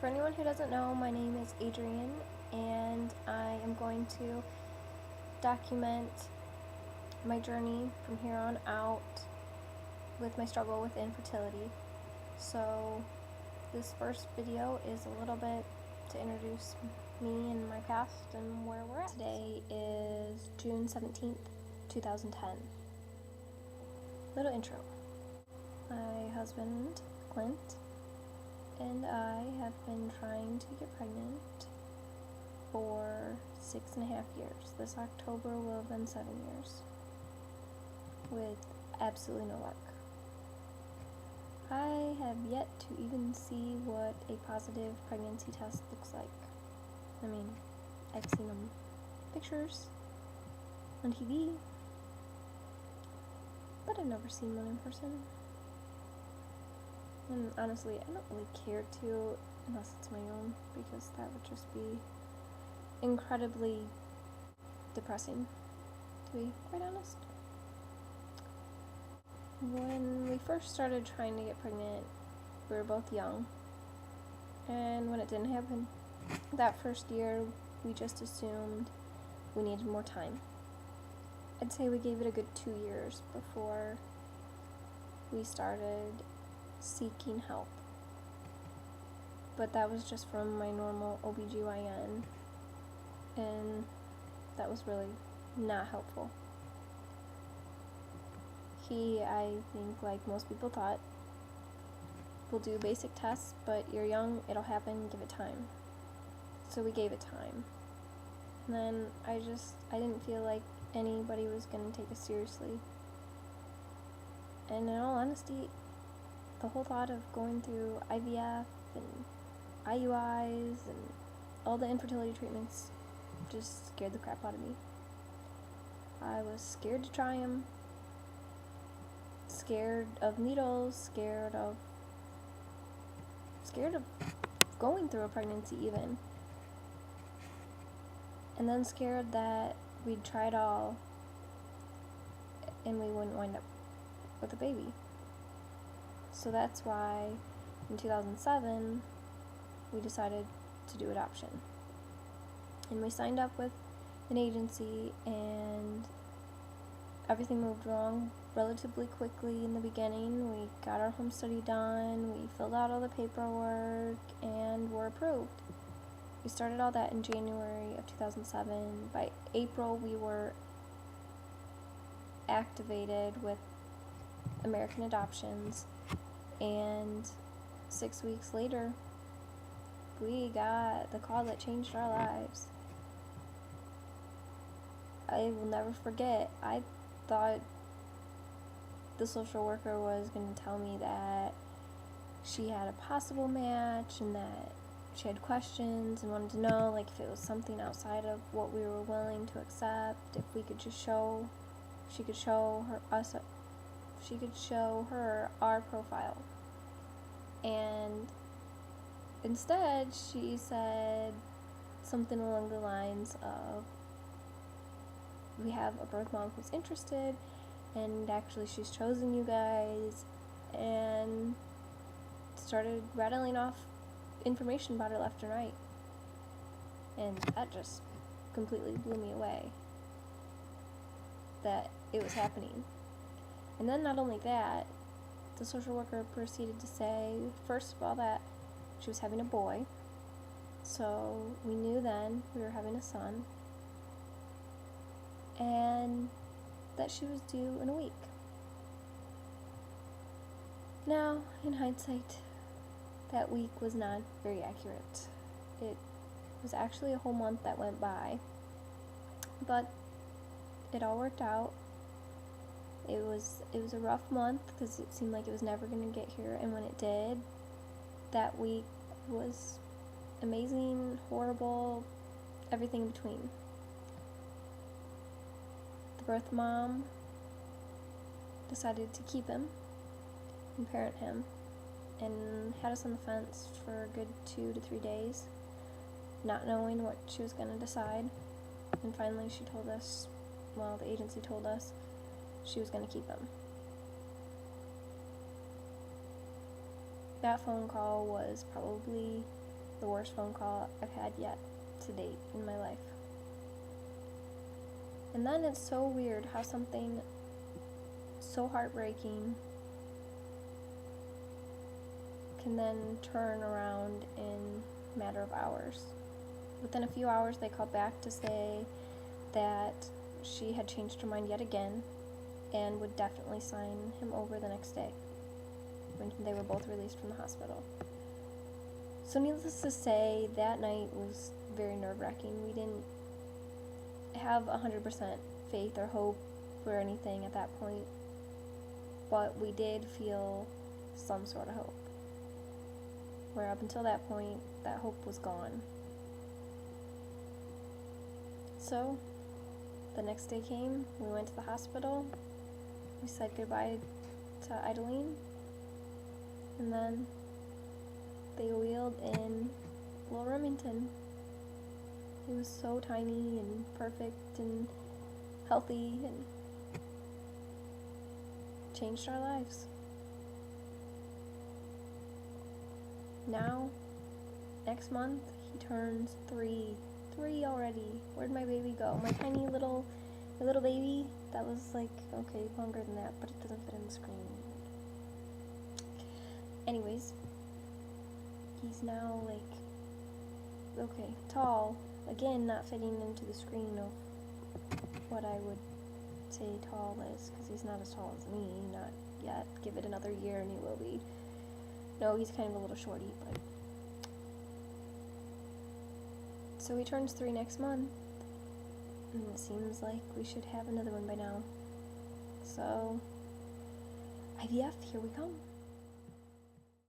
For anyone who doesn't know, my name is Adrienne, and I am going to document my journey from here on out with my struggle with infertility. So this first video is a little bit to introduce me and my past and where we're at. Today is June 17th, 2010. Little intro. My husband, Clint, and I have been trying to get pregnant for 6.5 years. This October will have been 7 years, with absolutely no luck. I have yet to even see what a positive pregnancy test looks like. I mean, I've seen them pictures on TV, but I've never seen one in person. And honestly, I don't really care to unless it's my own, because that would just be incredibly depressing, to be quite honest. When we first started trying to get pregnant, we were both young, and when it didn't happen that first year, we just assumed we needed more time. I'd say we gave it a good 2 years before we started seeking help. But that was just from my normal OBGYN, and that was really not helpful. He, I think, like most people thought, will do basic tests, but you're young, it'll happen, give it time. So we gave it time. And then I didn't feel like anybody was going to take us seriously. And in all honesty, the whole thought of going through IVF and IUIs and all the infertility treatments just scared the crap out of me. I was scared to try them, scared of needles, scared of going through a pregnancy even, and then scared that we'd try it all and we wouldn't wind up with a baby. So that's why in 2007 we decided to do adoption. And we signed up with an agency, and everything moved along relatively quickly in the beginning. We got our home study done, we filled out all the paperwork, and were approved. We started all that in January of 2007. By April, we were activated with American Adoptions, and 6 weeks later, we got the call that changed our lives. I will never forget, I thought the social worker was going to tell me that she had a possible match and that she had questions and wanted to know, like, if it was something outside of what we were willing to accept, if we could just she could show her our profile. And instead, she said something along the lines of, we have a birth mom who's interested, and actually she's chosen you guys, and started rattling off information about her left and right. And that just completely blew me away, that it was happening. And then not only that, the social worker proceeded to say, first of all, that she was having a boy, so we knew then we were having a son, and that she was due in a week. Now, in hindsight, that week was not very accurate. It was actually a whole month that went by, but it all worked out. It was a rough month because it seemed like it was never going to get here, and when it did, that week was amazing, horrible, everything in between. The birth mom decided to keep him and parent him, and had us on the fence for a good 2 to 3 days, not knowing what she was going to decide. And finally she told us, well, the agency told us she was going to keep him. That phone call was probably the worst phone call I've had yet to date in my life. And then it's so weird how something so heartbreaking can then turn around in a matter of hours. Within a few hours, they called back to say that she had changed her mind yet again and would definitely sign him over the next day when they were both released from the hospital. So needless to say, that night was very nerve-wracking. We didn't have 100% faith or hope or anything at that point, but we did feel some sort of hope. Where up until that point, that hope was gone. So, the next day came, we went to the hospital, we said goodbye to Idalene, and then they wheeled in little Remington. He was so tiny and perfect and healthy and changed our lives. Now, next month, he turns 3. 3 already. Where'd my baby go? My tiny little baby? That was like, okay, longer than that, but it doesn't fit in the screen. Anyways, he's now like, okay, tall. Again, not fitting into the screen of what I would say tall is, because he's not as tall as me, not yet. Give it another year and he will be. No, he's kind of a little shorty, but... So he turns 3 next month, and it seems like we should have another one by now. So, IVF, here we come.